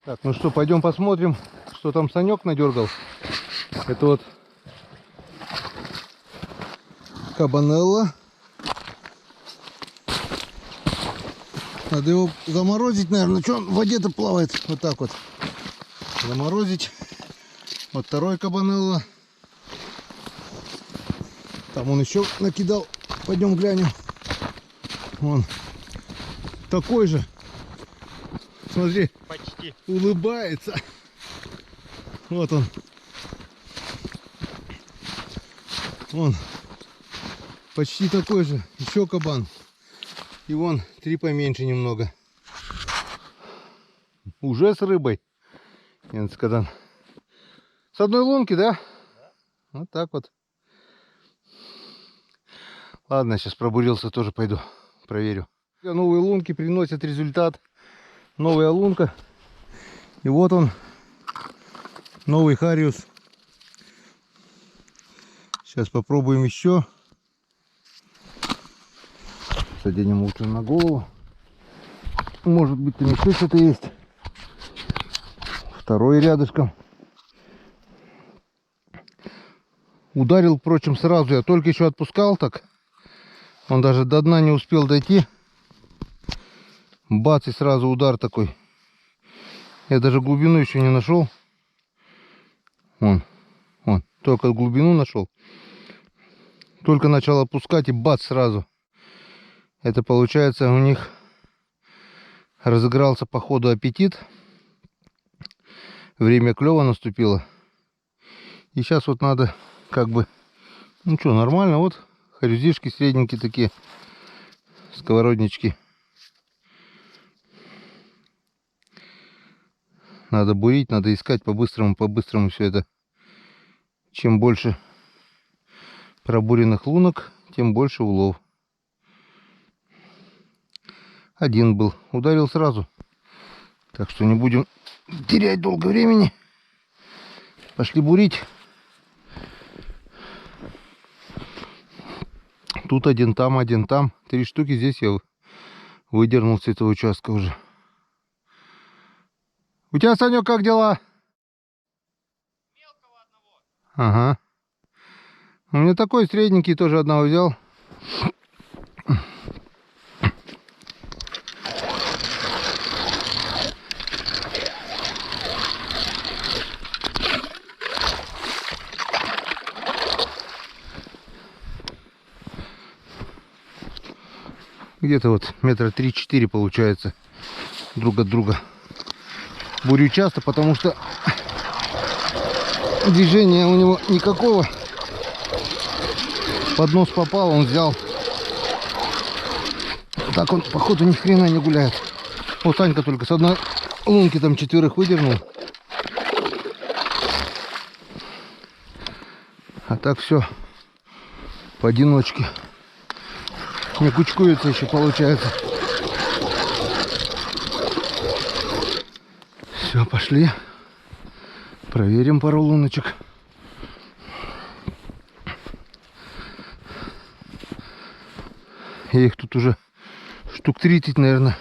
Так, ну что, пойдем посмотрим, что там Санек надергал. Это вот кабанелла. Надо его заморозить, наверное. Что он в воде-то плавает? Вот так вот. Заморозить. Вот второй кабанелла. Там он еще накидал. Пойдем глянем. Вон. Такой же. Смотри. Почти. Улыбается. Вот он. Вон. Почти такой же. Еще кабан. И вон 3 поменьше немного. Уже с рыбой. Янцкадан. С одной лунки, да? Да. Вот так вот. Ладно, сейчас пробурился, тоже пойду проверю. Новые лунки приносят результат. Новая лунка. И вот он. Новый хариус. Сейчас попробуем еще. Заденем лучше на голову. Может быть, там еще что-то есть. Второй рядышком. Ударил, впрочем, сразу. Я только еще отпускал так. Он даже до дна не успел дойти. Бац, и сразу удар такой. Я даже глубину еще не нашел. Вон. Только глубину нашел. Только начал опускать, и бац, сразу. Это получается у них разыгрался по ходу аппетит. Время клёва наступило. И сейчас вот надо как бы... Ну что, нормально. Вот харюзишки средненькие такие. Сковороднички. Надо бурить, надо искать по-быстрому все это. Чем больше пробуренных лунок, тем больше улов. Один был. Ударил сразу. Так что не будем терять долго времени. Пошли бурить. Тут один там. 3 штуки здесь я выдернул с этого участка уже. У тебя, Санек, как дела? Мелкого одного. Ага. У меня такой средненький тоже одного взял. Где-то вот метра 3-4 получается друг от друга. Бурю часто, потому что движения у него никакого. Под нос попал, он взял. Так он, походу, ни хрена не гуляет. Вот Санька только с одной лунки там 4 выдернул. А так все поодиночке. Не кучкуется еще, получается. Все, пошли. Проверим пару луночек. Я их тут уже штук 30, наверное,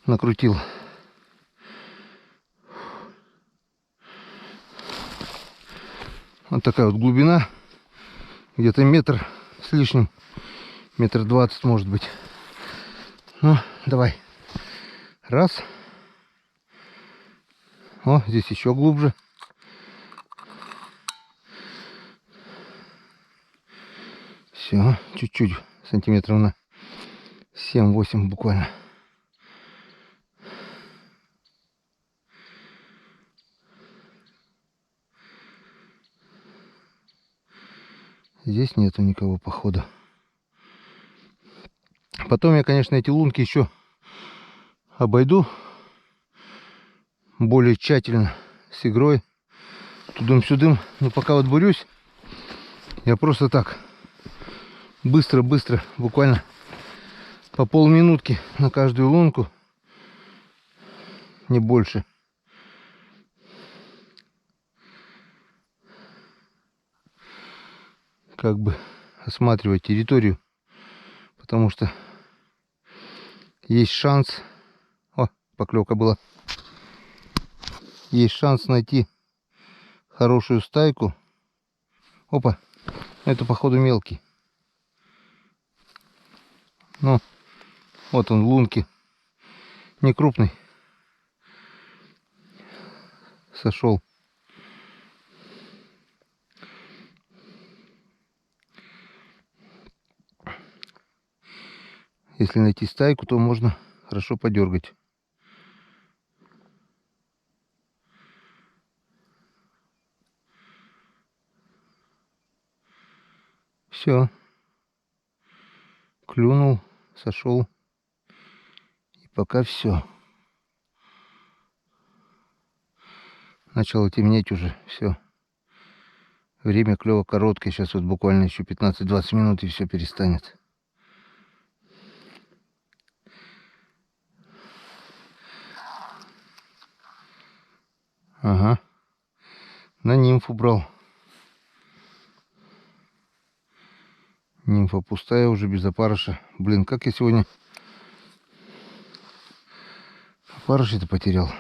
накрутил. Вот такая вот глубина. Где-то метр с лишним. Метр 20, может быть. Ну, давай. Раз. О, здесь еще глубже. Все, чуть-чуть, сантиметров на 7-8 буквально. Здесь нету никого, походу. Потом я, конечно, эти лунки еще обойду более тщательно с игрой. Тудым-сюдым. Но пока вот бурюсь, я просто так быстро, буквально по полминутки на каждую лунку, не больше. Как бы осматривать территорию, потому что есть шанс. О, поклевка была. есть шанс найти хорошую стайку. Опа, это походу мелкий. Ну, вот он, лунки. Не крупный. Сошел. Если найти стайку, то можно хорошо подергать. Все. Клюнул, сошел. И пока все. Начало темнеть уже. Все. Время клёва короткое. Сейчас вот буквально еще 15-20 минут и все перестанет. Ага. На нимфу брал. Нимфа пустая уже, без опарыша. Блин, как я сегодня опарыши-то потерял.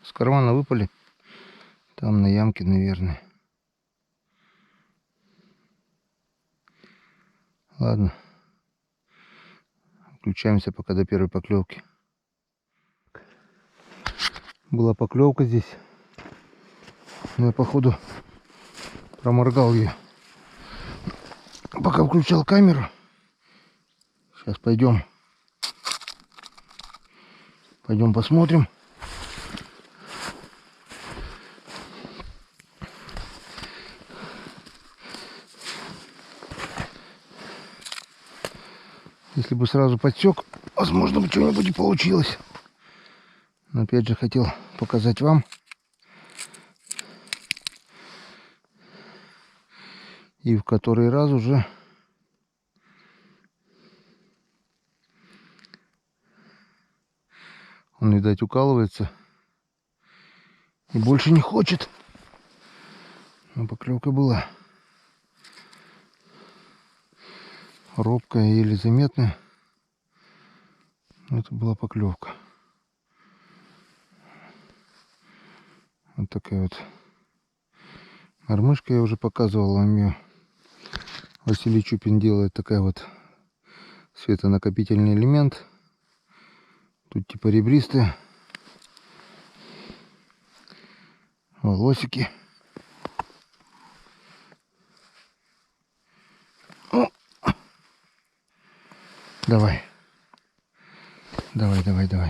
С кармана выпали. Там на ямке, наверное. Ладно. Включаемся пока до первой поклевки. Была поклевка здесь. Но я походу проморгал ее. Пока включал камеру. Сейчас пойдем. Пойдем посмотрим. Если бы сразу подсек, возможно бы что-нибудь и получилось. Но опять же хотел показать вам. И в который раз уже он, видать, укалывается и больше не хочет. Но поклевка была робкая, еле заметная. Но это была поклевка. Вот такая вот мормышка, я уже показывал вам ее. Василий Чупин делает такая вот светонакопительный элемент. Тут типа ребристые. Волосики. О! Давай. Давай,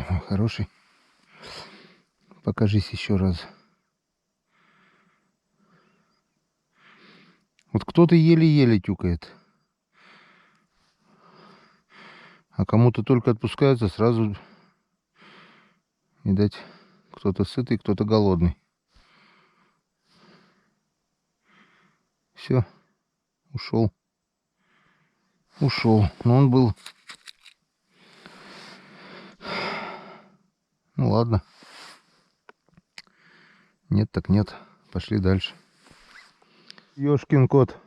мой хороший. Покажись еще раз. Вот кто-то еле-еле тюкает. А кому-то только отпускается, сразу, видать, кто-то сытый, кто-то голодный. Все, ушел. Ушел. Но он был... Ну ладно. Нет так нет. Пошли дальше. Ёшкин кот.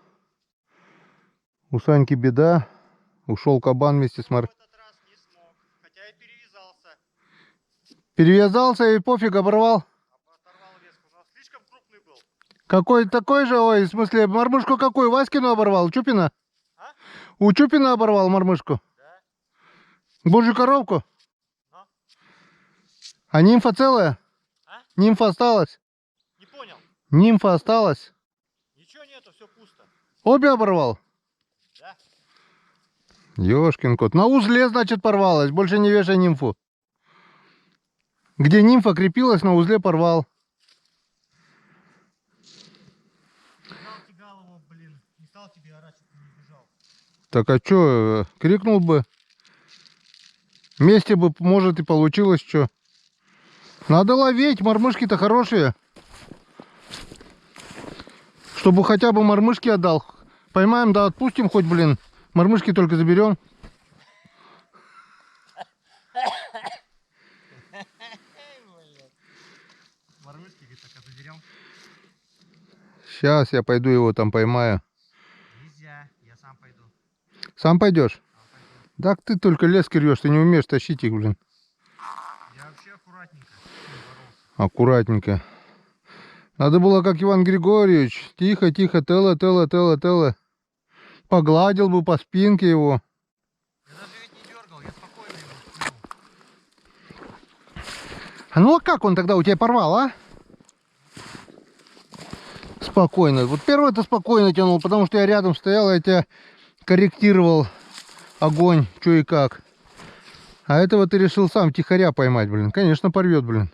У Саньки беда. Ушел кабан вместе с Мар... В этот раз не смог, хотя и перевязался. Перевязался и пофиг, оборвал. Оторвал леску, но слишком крупный был. Какой такой же, ой, в смысле, мормышку какую? Васькину оборвал? Чупина? А? У Чупина оборвал мормышку? Да. Божью коровку? Но? А нимфа целая? А? Нимфа осталась? Не понял. Нимфа осталась? Ничего нету, все пусто. Обе оборвал? Да. Ёшкин кот. На узле, значит, порвалась. Больше не вешай нимфу. Где нимфа крепилась, на узле порвал. Дал Тигалову, блин. Не стал тебе орать, чтобы не бежал. Так а чё, крикнул бы. Вместе бы, может, и получилось что. Надо ловить, мормышки-то хорошие. Чтобы хотя бы мормышки отдал. Поймаем, да отпустим хоть, блин. Мормышки только заберем. Мормышки, говорит, так заберем. Сейчас я пойду его там поймаю. Нельзя, я сам пойду. Сам пойдешь? Сам пойду. Так ты только лески рвешь, ты не умеешь тащить их, блин. Я вообще аккуратненько. Аккуратненько. Надо было, как Иван Григорьевич. Тихо, тихо, тело. Погладил бы по спинке его. Я даже ведь не дергал, я спокойно его тянул. А ну а как он тогда у тебя порвал, а? Спокойно. Вот первый ты спокойно тянул, потому что я рядом стоял, я тебя корректировал огонь, что и как. А этого ты решил сам тихоря поймать, блин. Конечно, порвет, блин.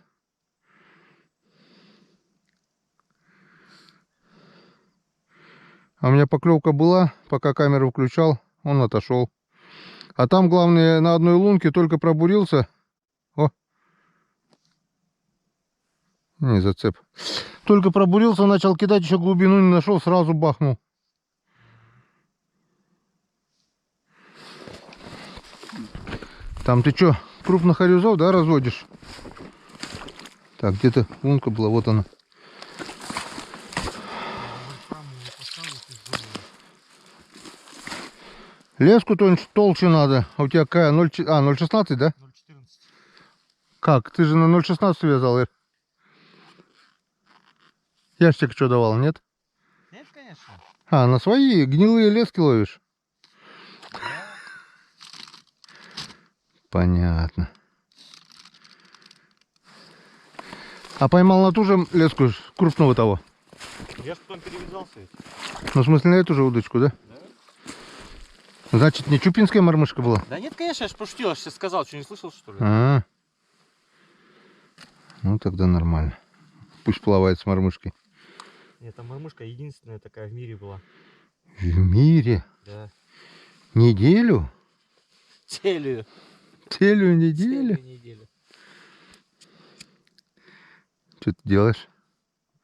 А у меня поклевка была, пока камеру включал, он отошел. А там, главное, на одной лунке только пробурился. О! Не, зацеп. Только пробурился, начал кидать, еще глубину не нашел, сразу бахнул. Там ты что, крупных орюзов, да, разводишь? Так, где-то лунка была, вот она. Леску-то толще надо. А у тебя какая? 0,16, да? 0,14. Как? Ты же на 0,16 вязал, Ир. Я ж тебе что давал, нет? Нет, конечно. А, на свои гнилые лески ловишь? Понятно. А поймал на ту же леску крупного того? Я ж потом перевязался ведь. Ну, в смысле, на эту же удочку, да? Да. Значит, не чупинская мормышка была? Да нет, конечно, я ж пошутил, я ж тебе сказал, что не слышал, что ли? А, ну тогда нормально. Пусть плавает с мормышкой. Нет, там мормышка единственная такая в мире была. В мире? Да. Неделю? Целью. Целую неделю? Целую неделю. Что ты делаешь?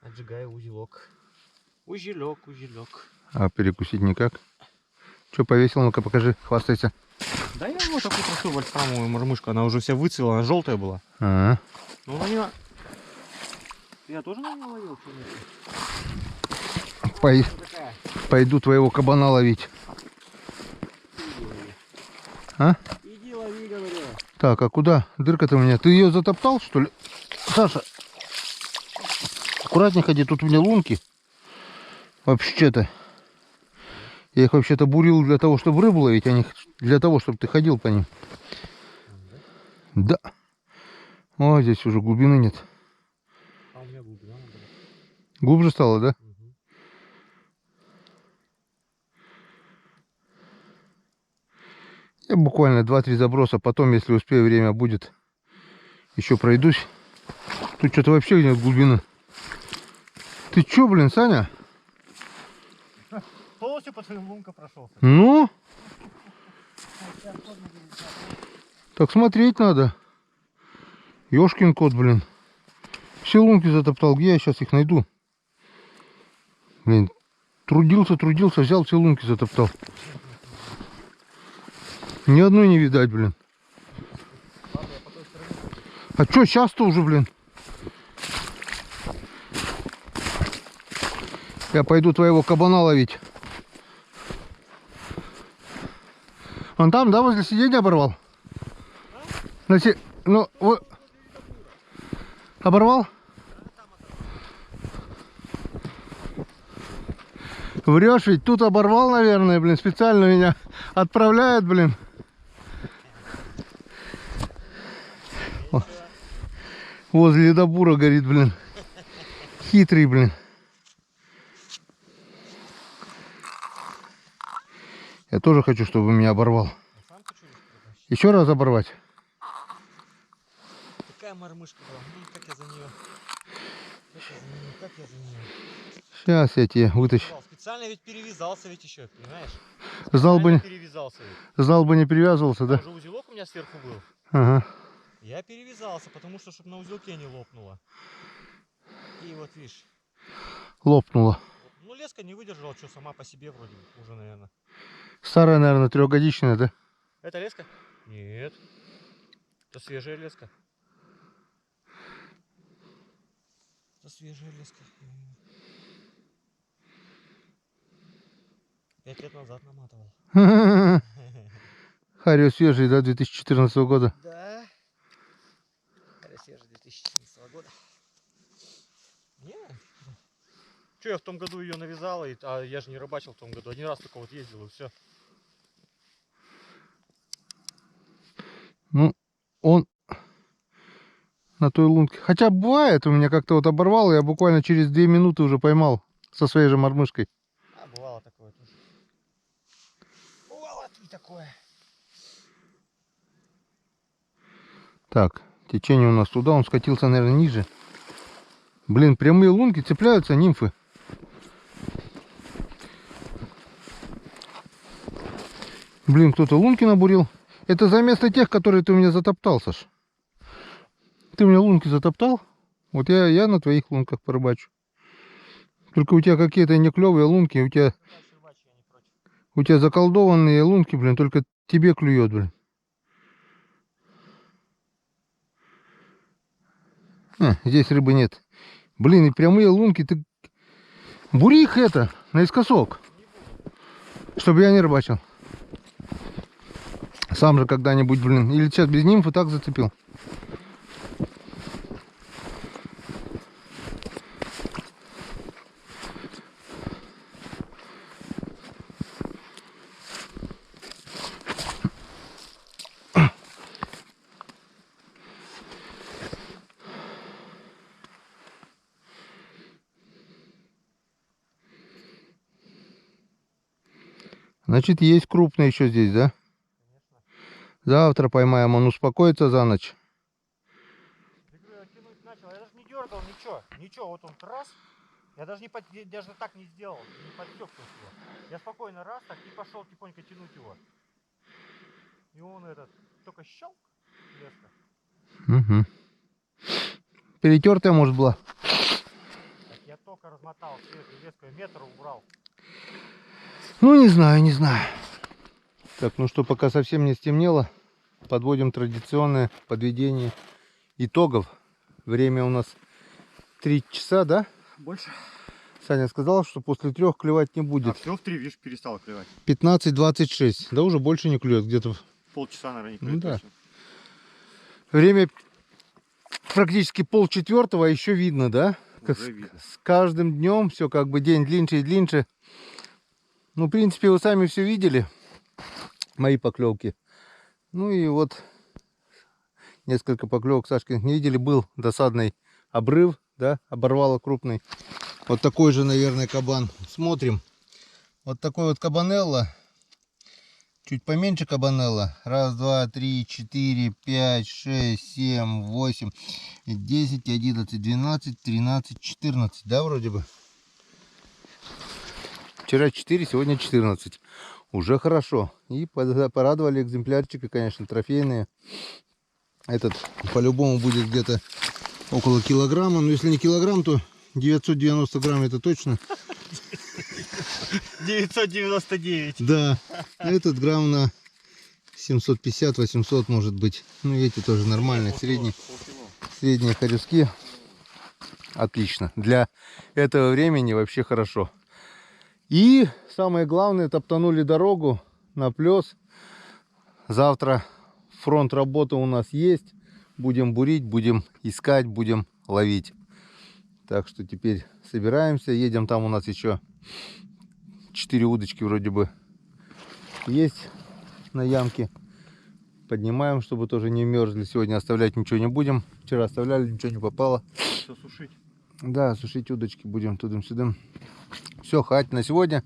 Отжигаю узелок. Узелок. А перекусить никак? Что повесил? Ну-ка покажи, хвастайся. Да я вот такую простую вольфрамовую мормышку, она уже вся выцвела, она желтая была. А, Ну на нее... Я тоже на нее ловил, конечно. Такая. пойду твоего кабана ловить. А? Иди лови, говорю. Так, а куда? Дырка-то у меня. Ты ее затоптал, что ли? Саша, аккуратнее ходи, тут у меня лунки. Вообще-то. Я их вообще-то бурил для того, чтобы рыбу ловить, а не для того, чтобы ты ходил по ним. Да. О, здесь уже глубины нет. А у меня глубина надо. Глубже стало, да? Угу. Я буквально 2-3 заброса, потом, если успею, время будет, еще пройдусь. Тут что-то вообще нет глубины. Ты чё, блин, Саня? Полностью по твоим лункам прошелся. Ну? Так смотреть надо. Ёшкин кот, блин. Все лунки затоптал. Где я сейчас их найду? Блин, трудился, взял все лунки затоптал. Ни одной не видать, блин. А чё сейчас-то уже, блин? Я пойду твоего кабана ловить. Он там, да, возле сиденья оборвал? Ну, вот. Оборвал? Врешь ведь, тут оборвал, наверное, блин, специально меня отправляют, блин. Возле ледобура горит, блин. Хитрый, блин. Я тоже хочу, чтобы меня оборвал. Еще раз оборвать. Какая мормышка была? Ну, как я за нее. Как я за нее. Сейчас я тебе вытащу. Специально ведь перевязался ведь еще, понимаешь? Знал бы, Перевязался ведь. знал бы, не привязывался, да? Уже узелок у меня сверху был. Ага. Я перевязался, потому что, чтобы на узелке не лопнуло. И вот видишь. Лопнула. Ну, леска не выдержала, что сама по себе вроде уже, наверное. Старая, наверное, трехгодичная, да? Это леска? Нет. Это свежая леска. Это свежая леска. 5 лет назад наматывал. Харио свежий, да, 2014 года. Да. Харио свежий 2014 года. Не. Че, я в том году ее навязал, а я же не рыбачил в том году. Один раз только вот ездил и все. Ну, он на той лунке. Хотя бывает, у меня как-то вот оборвал, я буквально через 2 минуты уже поймал со своей же мормышкой. А, бывало такое тоже. Бывало и такое. Так, течение у нас туда, он скатился, наверное, ниже. Блин, прямые лунки цепляются, нимфы. Блин, кто-то лунки набурил. Это за место тех, которые ты у меня затоптал, Саш. Ты у меня лунки затоптал. Вот я на твоих лунках порыбачу. Только у тебя какие-то не клевые лунки, у тебя заколдованные лунки, блин, только тебе клюет, блин. Здесь рыбы нет. Блин, и прямые лунки, ты... Бури их это, наискосок. Чтобы я не рыбачил. Сам же когда-нибудь, блин. Или сейчас без нимфы так зацепил. Значит, есть крупные еще здесь, да? Конечно. Завтра поймаем, он успокоится за ночь. Я тянуть начал, я даже не дергал, ничего. Ничего, вот он раз. Я даже даже так не сделал, не подстегнул его. Я спокойно раз так и пошел тихонько тянуть его. И он этот только щелк резко. Угу. Перетертая, может, была. Так я только размотал резко метр убрал. Ну, не знаю, не знаю. Так, ну что, пока совсем не стемнело, подводим традиционное подведение итогов. Время у нас 3 часа, да? Больше. Саня сказал, что после 3 клевать не будет. А все в 3, видишь, перестало клевать. 15:26. Да уже больше не клюет, где-то. Полчаса, наверное, не Ну клюет. да. Точно. Время практически 3:30, а еще видно, да? Уже видно. С каждым днем все как бы день длиннее и длиннее. Ну, в принципе, вы сами все видели, мои поклевки. Ну и вот несколько поклевок Сашкиных не видели. Был досадный обрыв, да, оборвало крупный. Вот такой же, наверное, кабан. Смотрим. Вот такой вот кабанелла. Чуть поменьше кабанелла. 1, 2, 3, 4, 5, 6, 7, 8, 10, 11, 12, 13, 14. Да, вроде бы? Вчера 4, сегодня 14. Уже хорошо. И порадовали экземплярчики, конечно, трофейные. Этот по-любому будет где-то около килограмма. Но если не килограмм, то 990 грамм это точно. 999. Да, этот грамм на 750-800 может быть. Ну, эти тоже нормальные, средние хорюски. Отлично. Для этого времени вообще хорошо. И самое главное, топтанули дорогу на плес. Завтра фронт работы у нас есть. Будем бурить, будем искать, будем ловить. Так что теперь собираемся, едем. Там у нас еще 4 удочки вроде бы есть на ямке. Поднимаем, чтобы тоже не мерзли. Сегодня оставлять ничего не будем. Вчера оставляли, ничего не попало. Все сушить. Да, сушить удочки будем тудым-сюдым. Все, хватит на сегодня.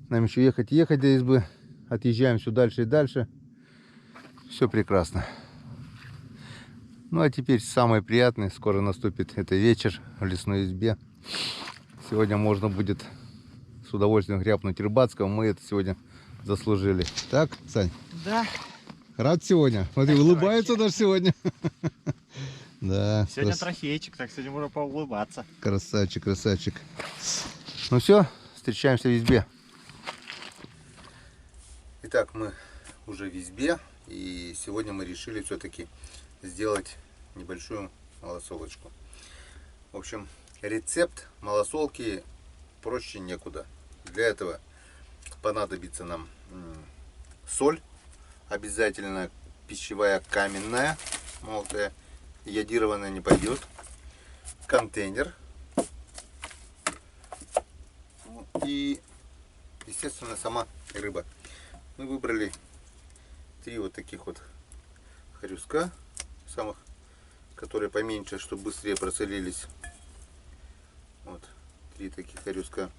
Нам еще ехать до избы. Отъезжаем все дальше и дальше. Все прекрасно. Ну а теперь самое приятное. Скоро наступит это вечер в лесной избе. Сегодня можно будет с удовольствием хряпнуть рыбацкого. Мы это сегодня заслужили. Так, Сань? Да. Рад сегодня? Смотри, улыбается даже сегодня. Да. Сегодня трофейчик, так сегодня можно поулыбаться. Красавчик, красавчик. Ну все, встречаемся в избе. Итак, мы уже в избе. И сегодня мы решили все-таки сделать небольшую малосолочку. В общем, рецепт малосолки проще некуда. Для этого понадобится нам соль. Обязательно пищевая каменная, молотая, йодированная не пойдет. Контейнер и, естественно, сама рыба. Мы выбрали 3 вот таких вот хорюска, самых, которые поменьше, чтобы быстрее просолились. Вот, 3 таких хорюска.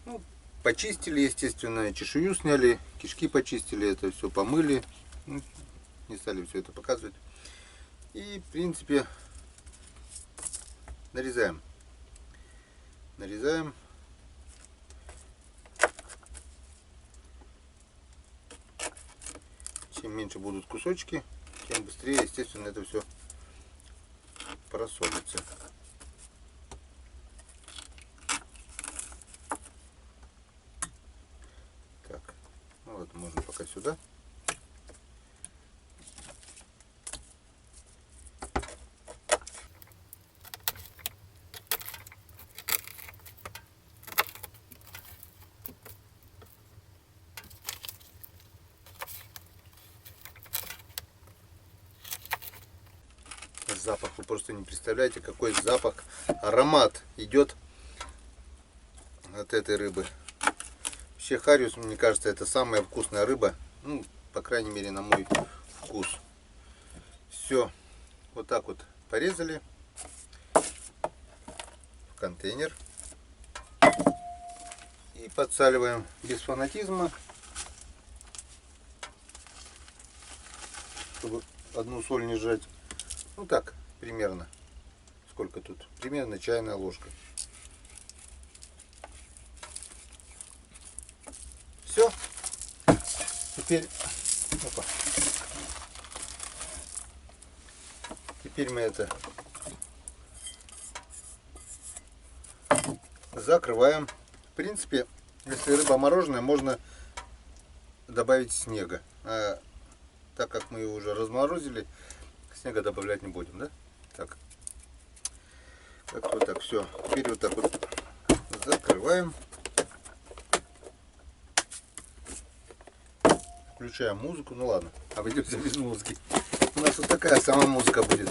Ну, почистили, естественно, чешую сняли, кишки почистили, это все помыли. Ну, не стали все это показывать. И, в принципе, нарезаем. Нарезаем. Чем меньше будут кусочки, тем быстрее, естественно, это все просолится. Так, ну вот, можно пока сюда. Запах, вы просто не представляете, какой запах, аромат идет от этой рыбы. Вообще хариус, мне кажется, это самая вкусная рыба, ну, по крайней мере, на мой вкус. Все, вот так вот порезали в контейнер и подсаливаем без фанатизма, чтобы одну соль не жать. Ну так, примерно. Сколько тут? Примерно чайная ложка. Все. Теперь... Опа. Теперь мы это закрываем. В принципе, если рыба мороженая, можно добавить снега. А так как мы ее уже разморозили, снега добавлять не будем, да? Так. Как вот так, все. Теперь вот так вот закрываем. Включаем музыку. Ну ладно, обойдемся без музыки. У нас вот такая сама музыка будет.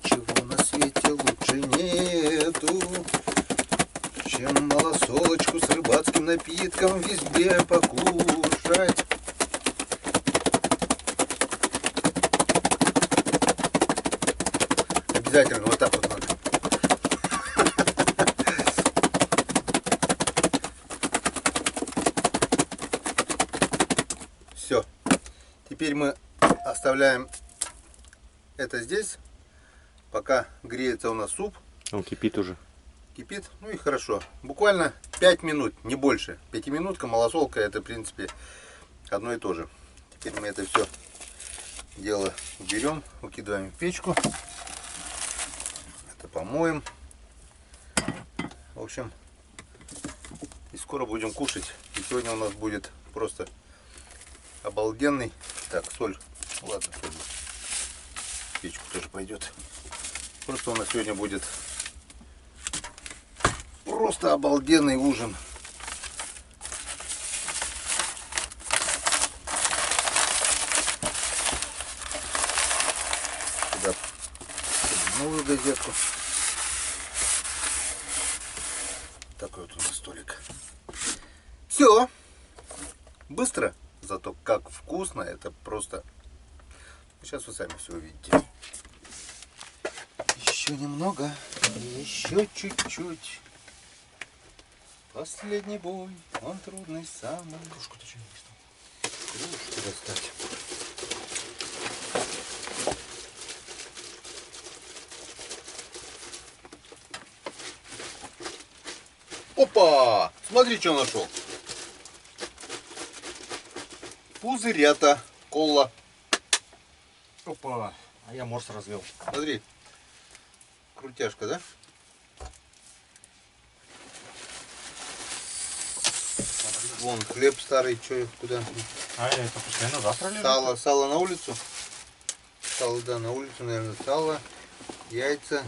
Ничего на свете лучше нету, чем малосолочку с рыбацким напитком везде покушать. Обязательно вот так вот надо. Все. Теперь мы оставляем это здесь, пока греется у нас суп. Он кипит уже. Кипит, ну и хорошо. Буквально 5 минут, не больше. 5-минутка, малосолка, это в принципе одно и то же. Теперь мы это все дело уберем, выкидываем в печку. Это помоем. В общем, и скоро будем кушать. И сегодня у нас будет просто обалденный. Так, соль. Ладно, соль. В печку тоже пойдет. Просто у нас сегодня будет просто обалденный ужин. Сюда новую газетку. Такой вот у нас столик. Все. Быстро. Зато как вкусно. Это просто... Сейчас вы сами все увидите. Еще немного. Еще чуть-чуть. Последний бой. Он трудный самый. Кружку-то что не достал? Кружку достать. Опа! Смотри, что нашел. Пузырята. Кола. Опа, а я морс развел. Смотри. Крутяшка, да? Вон хлеб старый, что куда? А это пускай на завтра лежит. Сало на улицу. Сало, да, на улицу, наверное, сало, яйца,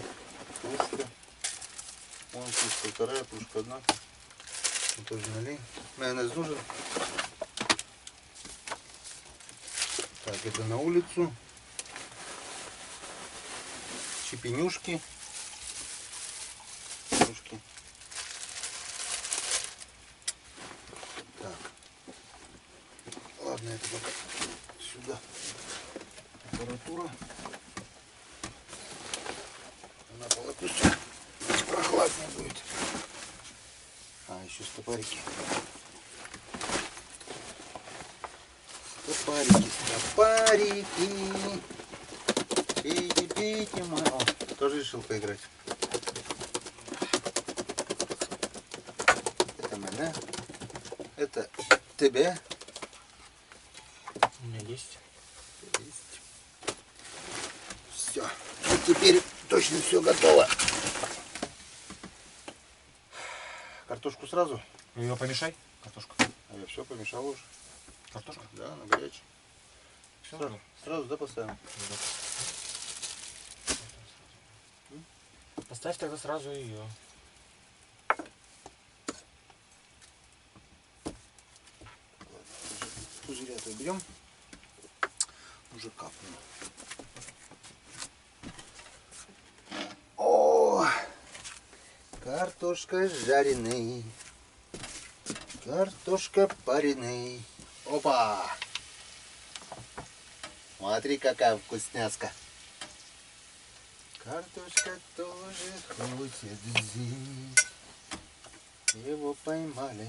кружка. Вон кружка вторая, кружка одна. Тоже налей. Майонез нужен. Так, это на улицу. пенюшки. Пенюшки. Так. Ладно, это пока сюда. Температура. На полу пусть прохладнее будет. А, еще стопарики. Стопарики. Пейте, пейте, мой. О, тоже решил поиграть. Это меня. Это тебе. У меня есть. Есть. Все. Теперь точно все готово. Картошку сразу? Ее помешай, картошку. А я все помешал уже. Картошка? Да, на горячий. Все, Сразу, да, поставим? Поставь тогда сразу ее. Пузыря-то берем. Уже капнуло. О! Картошка жареный. Картошка пареный. Опа! Смотри, какая вкусняшка. Картошка тоже хочет жить. Его поймали.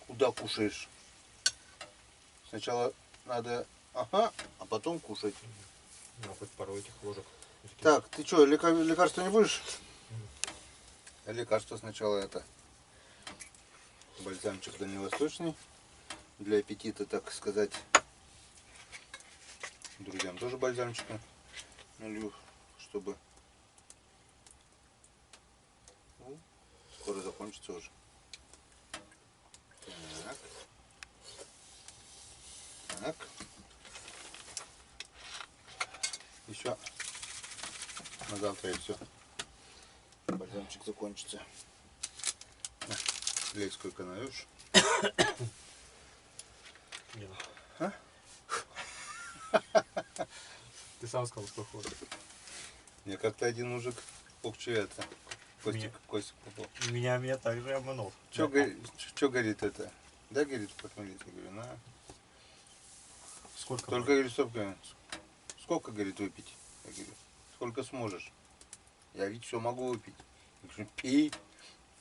Куда кушаешь? Сначала надо, ага, а потом кушать. Ну, хоть пару этих ложек. Так, ты что, лекарства не будешь? Лекарство сначала это. Бальзамчик дальневосточный. Для аппетита, так сказать. Друзьям тоже бальзамчика налью, чтобы скоро закончится уже. Так. Так. Еще на завтра и все. Бальзамчик закончится. Лей сколько найдешь. А? Ты сам сказал, что хочешь. Мне как-то один мужик это Костик попал. Меня также обманул. Че говорит это? Да, говорит, похмелиться. Я говорю, на. Сколько? Только, говорю, сколько, говорит, выпить? Я говорю, сколько сможешь. Я ведь все могу выпить. Я говорю, пей.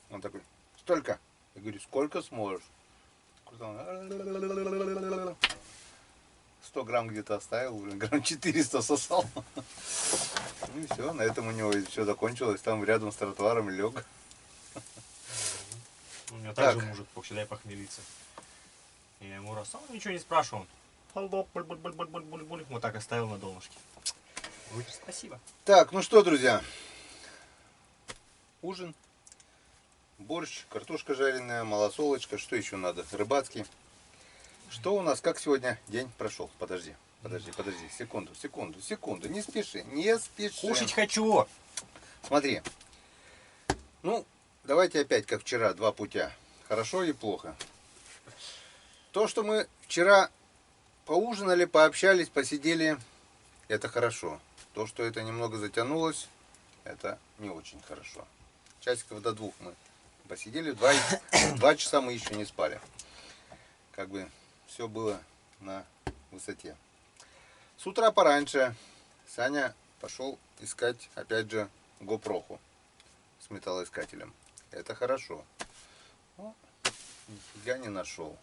Он такой, столько. Я говорю, сколько сможешь? 100 грамм где-то оставил, уже грамм 400 сосал. Ну и все, на этом у него все закончилось. Там рядом с тротуаром лег. У меня также мужик дай похмелиться. Я ему раз, он ничего не спрашивал. Вот так оставил на донышке. Говорит, спасибо. Так, ну что, друзья. Ужин. Борщ, картошка жареная, малосолочка. Что еще надо? Рыбацкий. Что у нас, как сегодня день прошел? Подожди. Секунду. Не спеши. Кушать хочу. Смотри. Ну, давайте опять, как вчера, два путя. Хорошо и плохо. То, что мы вчера поужинали, пообщались, посидели, это хорошо. То, что это немного затянулось, это не очень хорошо. Часиков до 2 мы посидели, 2 часа мы еще не спали. Как бы все было на высоте. С утра пораньше Саня пошел искать, опять же, GoPro с металлоискателем. Это хорошо. Но нифига не нашел.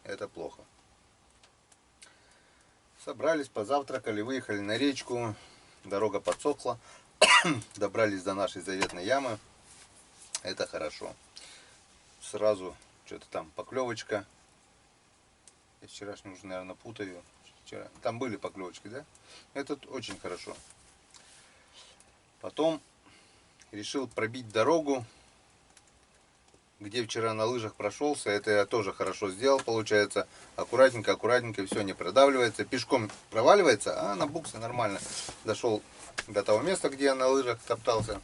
Это плохо. Собрались, позавтракали, выехали на речку. Дорога подсохла. Добрались до нашей заветной ямы. Это хорошо. Сразу что-то там поклевочка. Я вчерашнюю уже, наверное, путаю. Там были поклевочки, да? Это очень хорошо. Потом решил пробить дорогу, где вчера на лыжах прошелся. Это я тоже хорошо сделал, получается. Аккуратненько, все не продавливается. Пешком проваливается, а на буксе нормально. Дошел до того места, где я на лыжах топтался.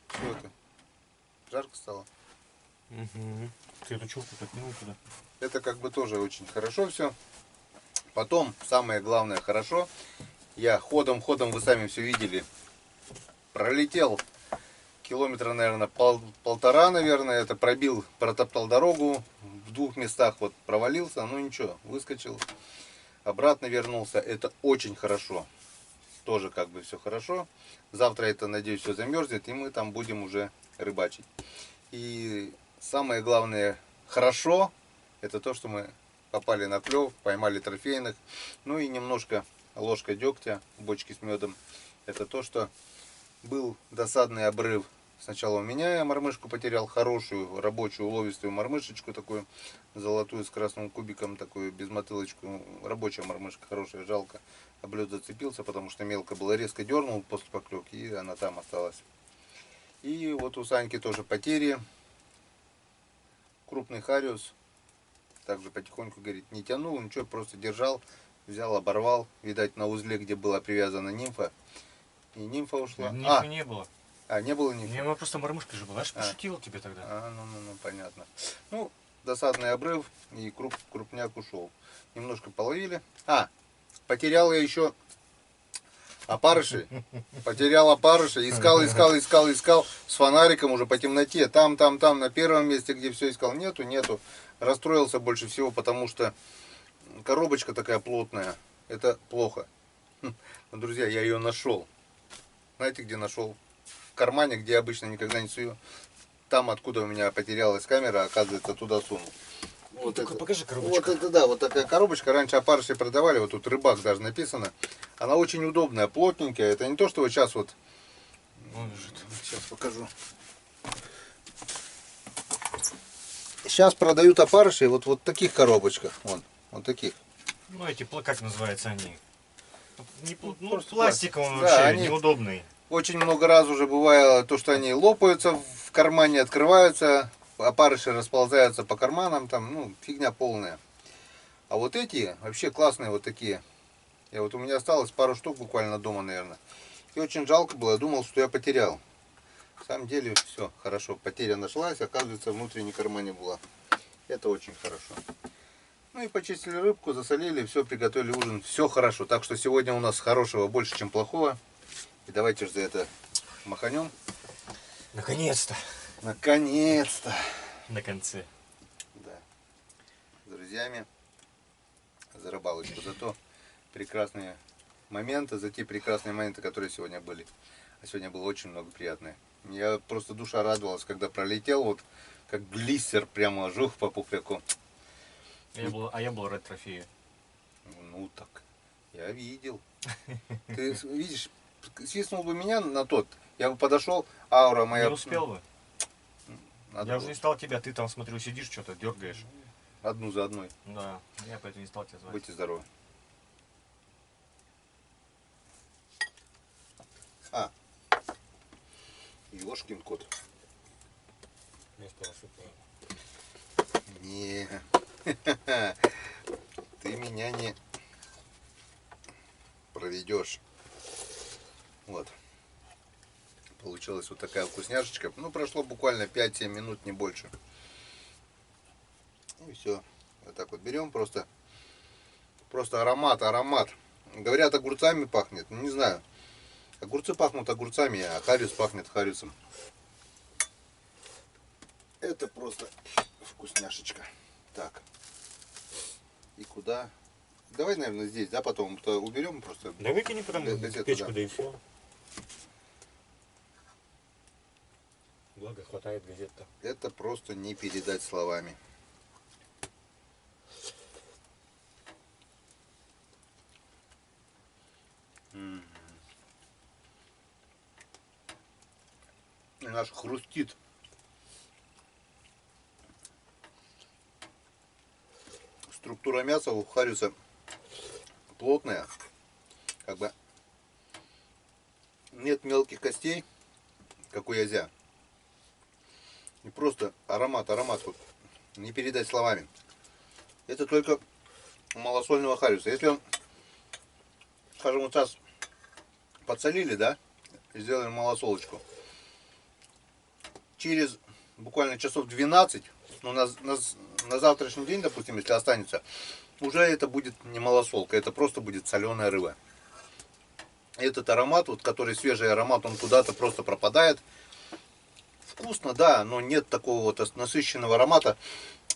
Что это? Жарко стало? Угу. Ты эту чурку подкинул туда? Это как бы тоже очень хорошо все. Потом, самое главное, хорошо. Я ходом, вы сами все видели. Пролетел километра, наверное, полтора, наверное. Это пробил, протоптал дорогу. В 2 местах вот провалился. Ну ничего, выскочил. Обратно вернулся. Это очень хорошо. Тоже как бы все хорошо. Завтра это, надеюсь, все замерзнет. И мы там будем уже рыбачить. И самое главное, хорошо, это то, что мы попали на клев, поймали трофейных. Ну и немножко ложка дегтя в бочке с медом. Это то, что был досадный обрыв. Сначала у меня я мормышку потерял, хорошую, рабочую, уловистую мормышечку такую, золотую с красным кубиком, такую, без мотылочку. Рабочая мормышка, хорошая, жалко. Об лед зацепился, потому что мелко было, резко дернул после поклевки, и она там осталась. И вот у Саньки тоже потери. Крупный хариус. Также потихоньку, говорит, не тянул, ничего, просто держал. Взял, оборвал. Видать, на узле, где была привязана нимфа. И нимфа ушла. Нимфы не было. Не было нимфы? Не, просто мормышка же была. Я же пошутил тебе тогда. Ну, понятно. Ну, досадный обрыв, и крупняк ушел. Немножко половили. Потерял я еще опарыши. Потерял опарыши. Искал. С фонариком уже по темноте. Там, на первом месте, где все искал. Нету. Расстроился больше всего, потому что коробочка такая плотная. Это плохо. Но, друзья, я ее нашел. Знаете, где нашел? В кармане, где я обычно никогда не сую. Там, откуда у меня потерялась камера, оказывается, туда сунул. Вот это, покажи коробочку. Вот это да, вот такая коробочка. Раньше опарыши продавали, вот тут рыбак даже написано. Она очень удобная, плотненькая. Это не то, что вот сейчас вот. Он лежит. Сейчас покажу. Сейчас продают опарыши вот в таких коробочках. Вот таких. Ну эти, как называются они? Просто Пластиковый да, вообще, они неудобный. Очень много раз уже бывало то, что они лопаются в кармане, открываются, опарыши расползаются по карманам, там, ну, фигня полная. А вот эти вообще классные вот такие. У меня осталось пару штук буквально дома, наверное. И очень жалко было, я думал, что я потерял. На самом деле все хорошо, потеря нашлась, оказывается, в внутреннем кармане была. Это очень хорошо. Ну и почистили рыбку, засолили, все, приготовили ужин. Все хорошо. Так что сегодня у нас хорошего больше, чем плохого. И давайте же за это маханем. Наконец-то. Наконец-то. На конце. Да. С друзьями. За рыбалочку. За то прекрасные моменты, за те прекрасные моменты, которые сегодня были. А сегодня было очень много приятных. Я просто душа радовалась, когда пролетел, вот как глиссер прямо ожог по пухляку. Я был рад трофею. Ну так, я видел. Ты видишь, свистнул бы меня на тот, я бы подошел, аура моя... Не успел бы. Надо Я было. уже не стал тебя, ты там, смотрю, сидишь, что-то дергаешь. Одну за одной. Да, я поэтому не стал тебя звать. Будьте здоровы. Ёшкин кот. Не, ты меня не проведешь. Вот. Получилась вот такая вкусняшечка. Ну, прошло буквально 5-7 минут, не больше. И все. Вот так вот берем, просто аромат. Говорят, огурцами пахнет. Ну, не знаю. Огурцы пахнут огурцами, а хариус пахнет хариусом. Это просто вкусняшечка. Так. И куда? Давай, наверное, здесь, да, потом уберем просто. Да выкини потом в печку, да. да и все. Благо хватает газет-то. Это просто не передать словами. И наш хрустит. Структура мяса у хариуса плотная, как бы нет мелких костей, как у язя. И просто аромат, вот, не передать словами. Это только у малосольного хариуса. Если он, скажем, вот сейчас подсолили, да, и сделали малосолочку, через буквально часов 12, ну, на завтрашний день, допустим, если останется, уже это будет не малосолка, это просто будет соленая рыба. этот аромат, вот который свежий аромат, он куда-то просто пропадает. Вкусно, да, но нет такого вот насыщенного аромата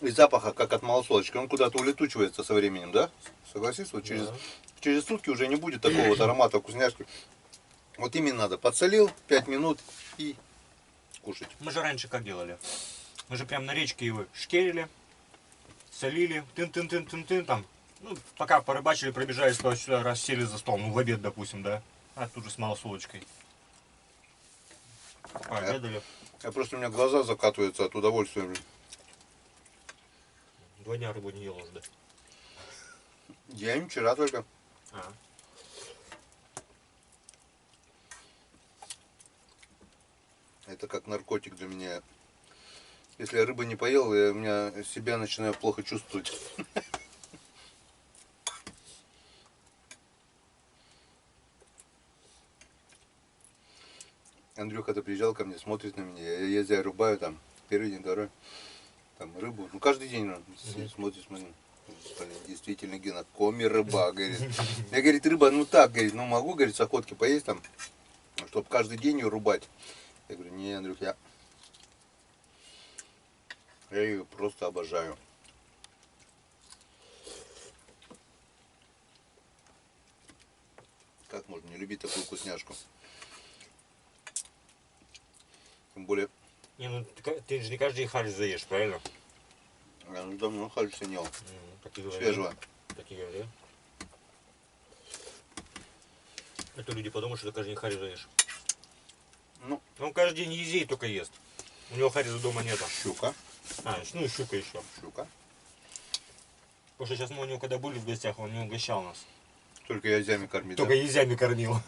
и запаха, как от малосолочки. Он куда-то улетучивается со временем, да? Согласись, вот через сутки уже не будет такого вот аромата вкусняшки. Вот именно надо. Подсолил 5 минут и кушать. Мы же раньше как делали? Мы же прям на речке его шкерили, солили, тын-тын-тын-тын-тын там. Ну, пока порыбачили, пробежались туда-сюда, раз сели за стол, ну, в обед, допустим, да. А тут же с малосолочкой. Пообедали. Я просто у меня глаза закатываются от удовольствия. Блин. 2 дня рыбу не ел уже, да? Я им вчера только. А. Это как наркотик для меня. Если я рыбы не поел, я у меня себя начинаю плохо чувствовать. Андрюха-то приезжал ко мне, смотрит на меня, я ездя рубаю там, первый день, второй, там рыбу, ну каждый день смотрит, блин, действительно, Гена, коми рыба, говорит. Я, говорит, рыба, ну так, говорит, ну могу, говорит, с охотки поесть там, чтобы каждый день ее рубать. Я говорю, не, Андрюх, я ее просто обожаю. Как можно не любить такую вкусняшку? Тем более, Не, ну ты же не каждый день харис заешь, правильно? я уже давно хариса не ел. Так и говорил. Свежего. Так и говорил. Это люди подумают, что ты каждый день харис заешь. Ну, Он каждый день езей только ест. У него хариса дома нету. щука, А, ну и щука еще. щука. Потому что сейчас мы у него когда были в гостях, он не угощал нас. Только язями кормит. Только езями кормил.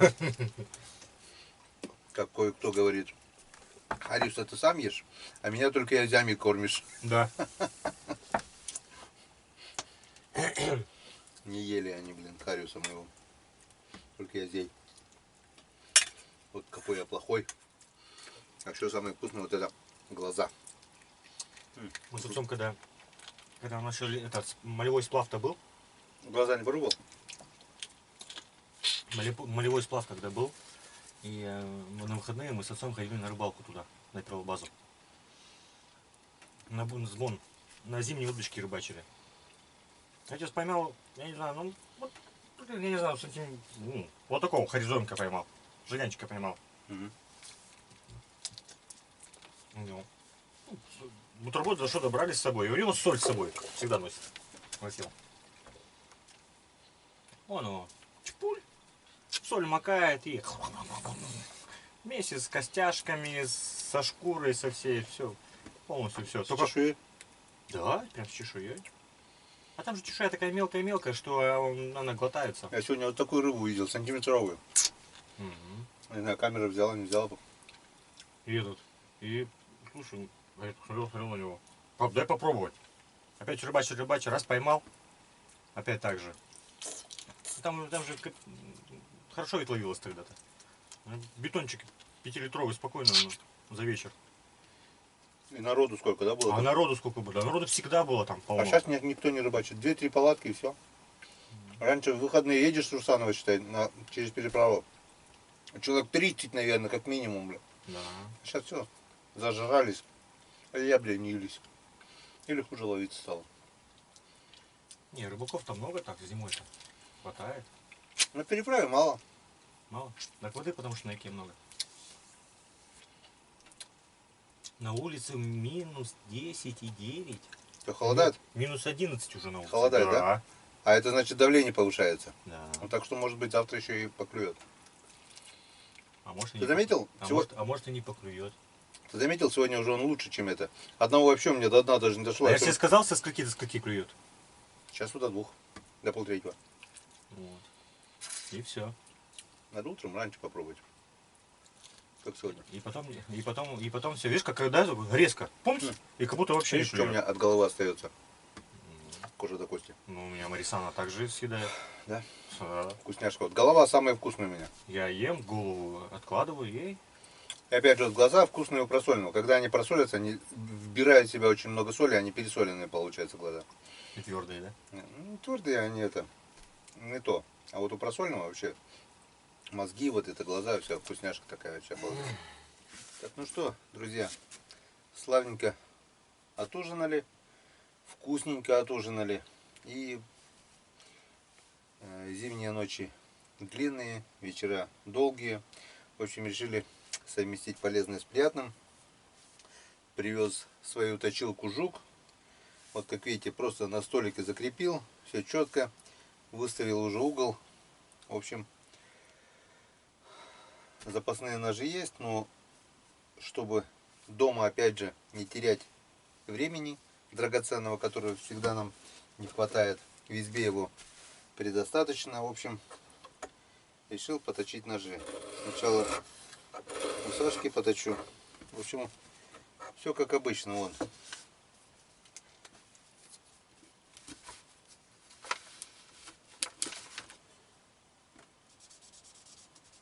Как кое-кто говорит, хариса ты сам ешь, а меня только язями кормишь. Да. Не ели они, блин, хариуса моего. Только язей. Вот какой я плохой. А что самое вкусное, вот это глаза. Мы с отцом, когда начали этот молевой сплав-то был, Глаза не порубал? молевой сплав когда был, и на выходные мы с отцом ходили на рыбалку туда, на перлобазу. На зимние удочки рыбачили. Я сейчас поймал, я не знаю, ну, вот, я не знаю, вот такого хоризонка поймал, желянчика поймал. Угу. Ну, бутерброд за что-то брали с собой, и у него соль с собой всегда носил. Вон его, чпуль, соль макает и вместе с костяшками, со шкурой, со всей, все, полностью все. С чешуей? Да, прям с чешуей. А там же чешуя такая мелкая-мелкая, что она глотается. Я сегодня вот такую рыбу видел, сантиметровую. Не знаю, камера взяла, не взяла. И слушай, я посмотрел на него. Пап, дай попробовать. Опять рыбачил, раз поймал, опять так же. Там же хорошо ведь ловилось тогда-то. Бетончик 5-литровый спокойно за вечер. И народу сколько, да, было? А народу сколько было? Народу всегда было там полно. А сейчас никто не рыбачит. 2-3 палатки и все. Раньше в выходные едешь с Русанова, считай, через переправу. Человек 30, наверное, как минимум, бля. Да. Сейчас все, зажрались. А я, бля, не юлись. Или хуже ловиться стало. Не, рыбаков-то много так, зимой-то. Хватает. На переправе мало. Мало. Так воды, потому что на реке много. На улице минус 10,9. Что, холодает? Минус 11 уже на улице. Холодает, да? А это значит давление повышается. Да. Ну, так что, может быть, завтра еще и поклюет. А может, и Ты не заметил? а может и не поклюет. Ты заметил, сегодня уже он лучше, чем это. Одного вообще мне до дна даже не дошло. А я тебе сказал, со скольки до скольки клюет? Сейчас вот до 2, до полтретьего. Вот. И все. Надо утром раньше попробовать. Как сегодня. И потом все. Видишь, как когда резко. Помнишь? И как будто вообще Видишь, не что у меня клюет. от головы остается? Кожа до кости. Ну, у меня Марисана также съедает. Да? Да. Вкусняшка. Вот голова самая вкусная у меня. Я ем, голову откладываю ей. И опять же, вот глаза вкусные у просоленного. Когда они просолятся, они вбирают в себя очень много соли, они пересоленные получаются глаза. И твердые, да? Ну, твердые они это, не то. А вот у просольного вообще мозги, вот это глаза, вся вкусняшка такая вообще была. Так, ну что, друзья, славненько отужинали, вкусненько отужинали. И зимние ночи длинные, вечера долгие. В общем, решили совместить полезное с приятным. Привез свою точилку «Жук». Вот как видите, просто на столике закрепил, все четко, выставил уже угол. В общем, запасные ножи есть, но чтобы дома, опять же, не терять времени драгоценного, которого всегда нам не хватает, в избе его предостаточно. В общем, решил поточить ножи. Сначала у Сашки поточу. В общем, все как обычно. Вон.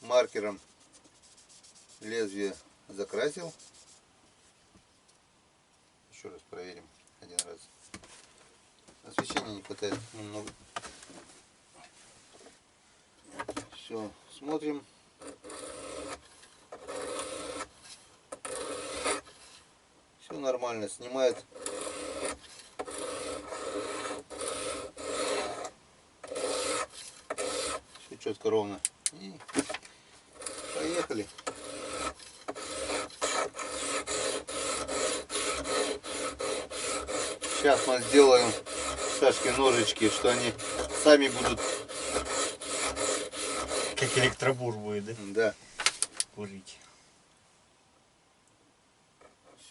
Маркером лезвие закрасил. Еще раз проверим один раз. Освещения не хватает немного. Все, смотрим. Все нормально, снимает. Все четко, ровно. И поехали. Сейчас мы сделаем Сашке ножички, что они сами будут. Как электробур будет, да? Да, Курить.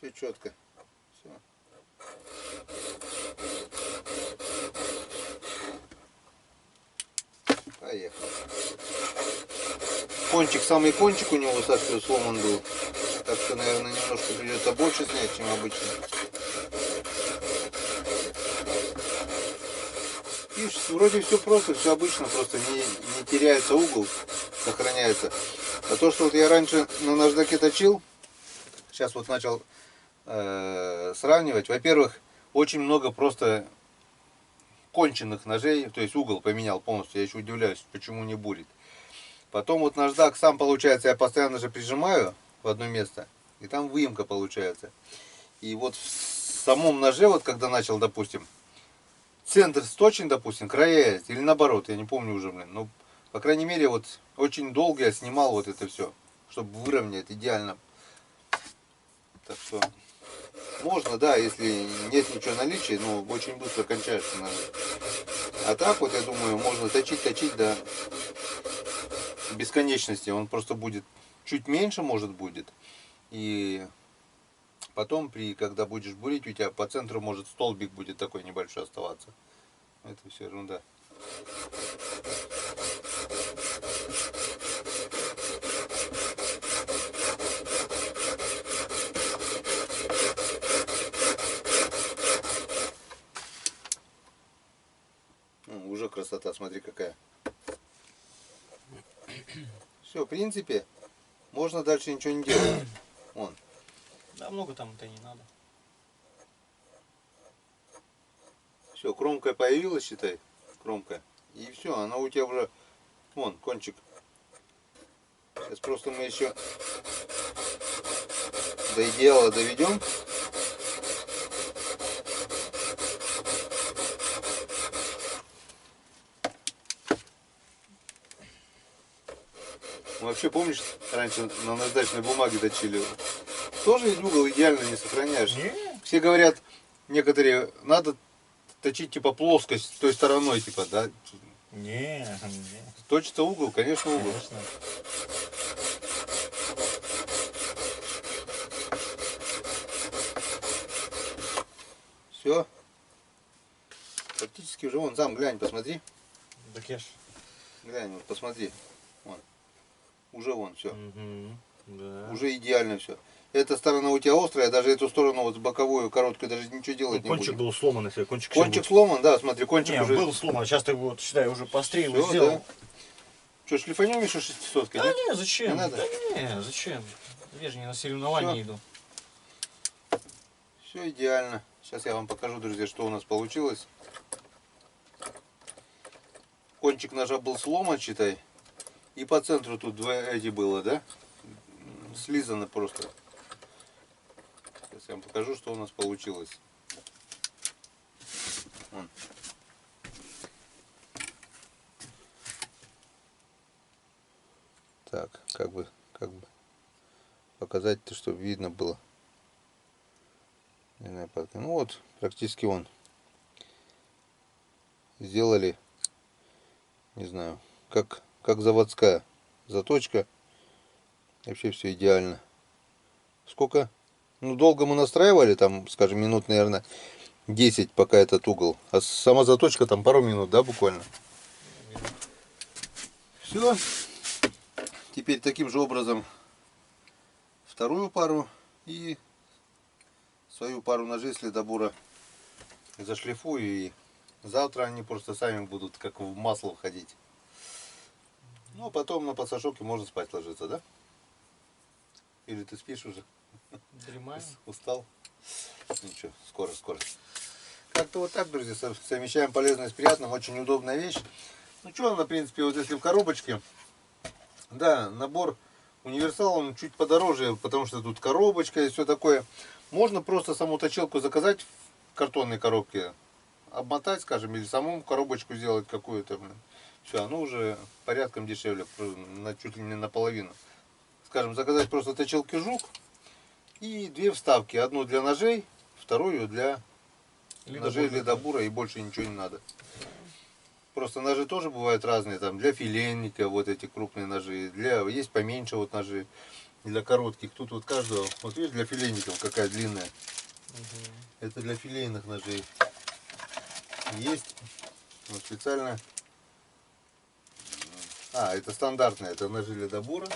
все четко. Все. Поехали. Кончик, самый кончик у него, Сашка, сломан был. Так что, наверное, немножко придется больше снять, чем обычно. Видишь, вроде все просто, все обычно, просто не теряется угол, сохраняется. А то, что вот я раньше на наждаке точил, сейчас вот начал сравнивать. Во-первых, очень много просто конченных ножей, то есть угол поменял полностью. Я еще удивляюсь, почему не бурит. Потом вот наждак сам, получается, я постоянно же прижимаю в одно место, и там выемка получается. И вот в самом ноже, вот когда начал, допустим, центр сточен, допустим, края есть, или наоборот, я не помню уже, блин. Но, по крайней мере, вот очень долго я снимал вот это все, чтобы выровнять идеально. Так что можно, да, если нет ничего наличия, но очень быстро кончается ножи. А так вот, я думаю, можно точить до бесконечности. Он просто будет чуть меньше, может, будет. И потом, когда будешь бурить, у тебя по центру может столбик будет такой небольшой оставаться. Это все ерунда. Уже красота, смотри какая. Все, в принципе, можно дальше ничего не делать. Вон. Да, много там это не надо. Все, кромка появилась, считай. Кромка. И все, она у тебя уже... Вон, кончик. Сейчас просто мы еще до идеала доведем. Вообще, помнишь, раньше на наждачной бумаге точили? Тоже ведь угол идеально не сохраняешь. Не. Все говорят, некоторые, надо точить типа плоскость той стороной, типа, да? Не. Точится угол, конечно, угол. Конечно. Все. Практически уже вон, сам глянь, посмотри. Так я ж. Глянь, вот посмотри. Вон. Уже вон, все. Да. Уже идеально все. Эта сторона у тебя острая, даже эту сторону вот боковую, короткую, даже ничего делать не Кончик будем. был сломан, если кончик Кончик сломан, да, смотри, кончик не, уже... был сломан. Сейчас ты вот, считай, уже пострел Всё, сделал. да. Что, шлифанем еще 600-кой, Да нет? не, зачем? Не надо? Да не, зачем? Я же не на соревнования иду. Все идеально. Сейчас я вам покажу, друзья, что у нас получилось. Кончик ножа был сломан, считай. И по центру тут два эти было, да? Слизано просто. Сейчас я вам покажу, что у нас получилось. Вон. Так, как бы показать-то, чтобы видно было. Не знаю, ну вот, практически он. Сделали, не знаю, как заводская заточка. Вообще все идеально. Сколько? Ну, долго мы настраивали, там, скажем, минут, наверное, 10, пока этот угол. А сама заточка там пару минут, да, буквально? Все. Теперь таким же образом вторую пару и свою пару ножей следобура зашлифую, и завтра они просто сами будут как в масло входить. Ну, а потом на пассажирке можно спать ложиться, да? Или ты спишь уже? Дремаем. Устал? Ничего, скоро. Как-то вот так, друзья, совмещаем полезное с приятным. Очень удобная вещь. Ну что, она, в принципе, вот если в коробочке, да, набор универсал, он чуть подороже, потому что тут коробочка и все такое. Можно просто саму точилку заказать в картонной коробке, обмотать, скажем, или саму коробочку сделать какую-то. Все, оно уже порядком дешевле, чуть ли не наполовину. Скажем, заказать просто точилки Жук и две вставки. Одну для ножей, вторую для ножей ледобура, и больше ничего не надо. Просто ножи тоже бывают разные, там для филейника, вот эти крупные ножи, есть поменьше вот ножи, для коротких. Тут вот каждого, вот видишь, для филейников какая длинная. Это для филейных ножей. Есть вот специально. Это стандартные, это ножи ледобура.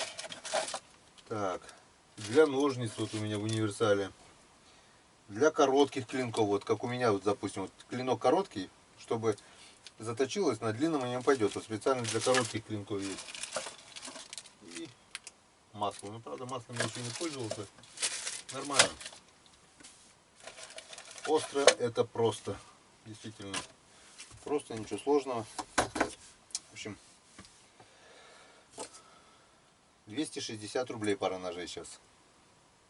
Так, для ножниц вот у меня в универсале. Для коротких клинков, вот как у меня, вот, допустим, вот клинок короткий, чтобы заточилось, на длинном и не пойдет. Вот специально для коротких клинков есть. И масло. Ну, правда, маслом я еще не пользовался. Нормально. Остро это просто. Действительно. Просто, ничего сложного. В общем, 260 рублей пара ножей сейчас.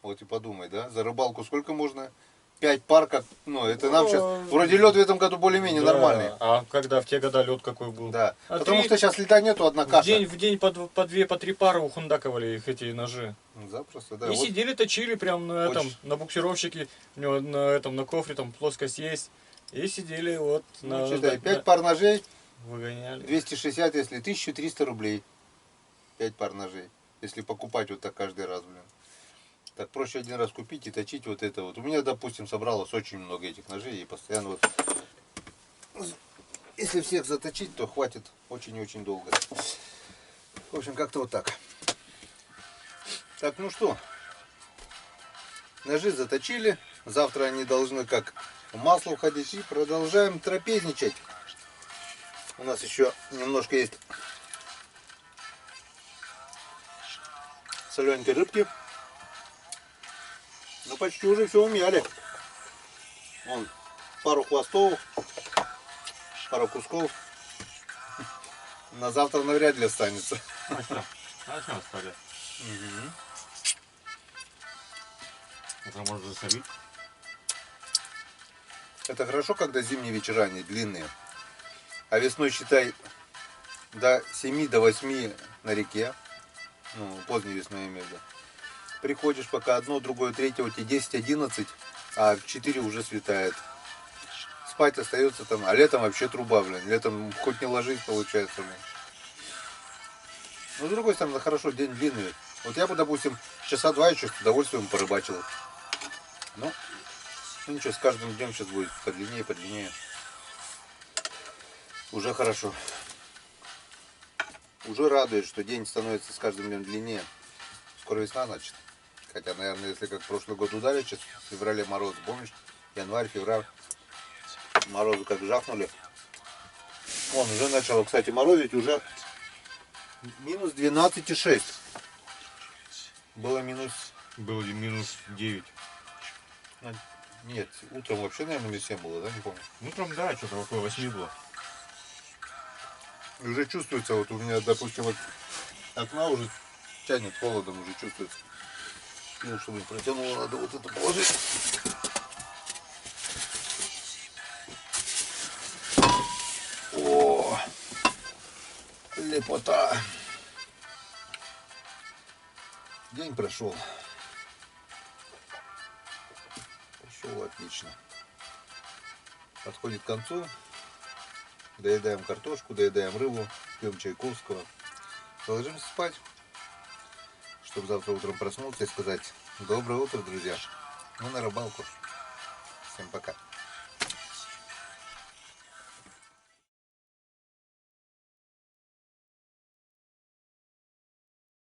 Вот и подумай, да? За рыбалку сколько можно? 5 пар, как, ну, это нам сейчас, вроде лед в этом году более-менее нормальный. А когда в те года лед какой был? Да, А потому что сейчас льда нету, одна каша. В день по 2, по 3 пары ухундакивали их эти ножи. Запросто, да. И Вот сидели, точили прям на этом, очень. на буксировщике, у него на кофре там плоскость есть. И сидели вот ну, считай, 5 пар ножей, выгоняли. 260, если 1300 рублей. 5 пар ножей. Если покупать вот так каждый раз, блин. Так проще один раз купить и точить вот это вот. У меня, допустим, собралось очень много этих ножей и постоянно вот. Если всех заточить, то хватит очень и очень долго. В общем, как-то вот так. Так, ну что. Ножи заточили. Завтра они должны как в масло уходить. И продолжаем трапезничать. У нас еще немножко есть солененькой рыбки. Ну почти уже все умяли. Вон, пару хвостов, пару кусков. На завтра навряд ли останется. Это можно засолить. Это хорошо, когда зимние вечера они длинные. А весной, считай, до 7 до 8 на реке. Ну, поздней весной я имею в виду. Приходишь пока одно, другое, третье, у тебя 10-11, а в 4 уже светает. Спать остается там, а летом вообще труба, блин. Летом хоть не ложись, получается, блин. Но с другой стороны, хорошо, день длинный. Вот я бы, допустим, часа 2 еще с удовольствием порыбачил. Ну ничего, с каждым днем сейчас будет подлиннее, подлиннее. Уже хорошо. Уже радует, что день становится с каждым днем длиннее. Скоро весна, значит. Хотя, наверное, если как прошлый год ударит, сейчас в феврале мороз, помнишь? Январь, февраль. Морозы как жахнули. Вон, уже начало, кстати, морозить, уже минус 12,6. Было минус 9. Нет, утром вообще, наверное, минус 7 было, да? Не помню. Утром, да, что-то около 8 было. И уже чувствуется, вот у меня, допустим, вот окна уже тянет холодом, уже чувствуется. Ну, чтобы не протянуло, надо вот это положить. О, лепота. День прошел. Прошел отлично. Подходит к концу. Доедаем картошку, доедаем рыбу, пьем Чайковского. Ложимся спать, чтобы завтра утром проснуться и сказать: доброе утро, друзья. Мы на рыбалку. Всем пока.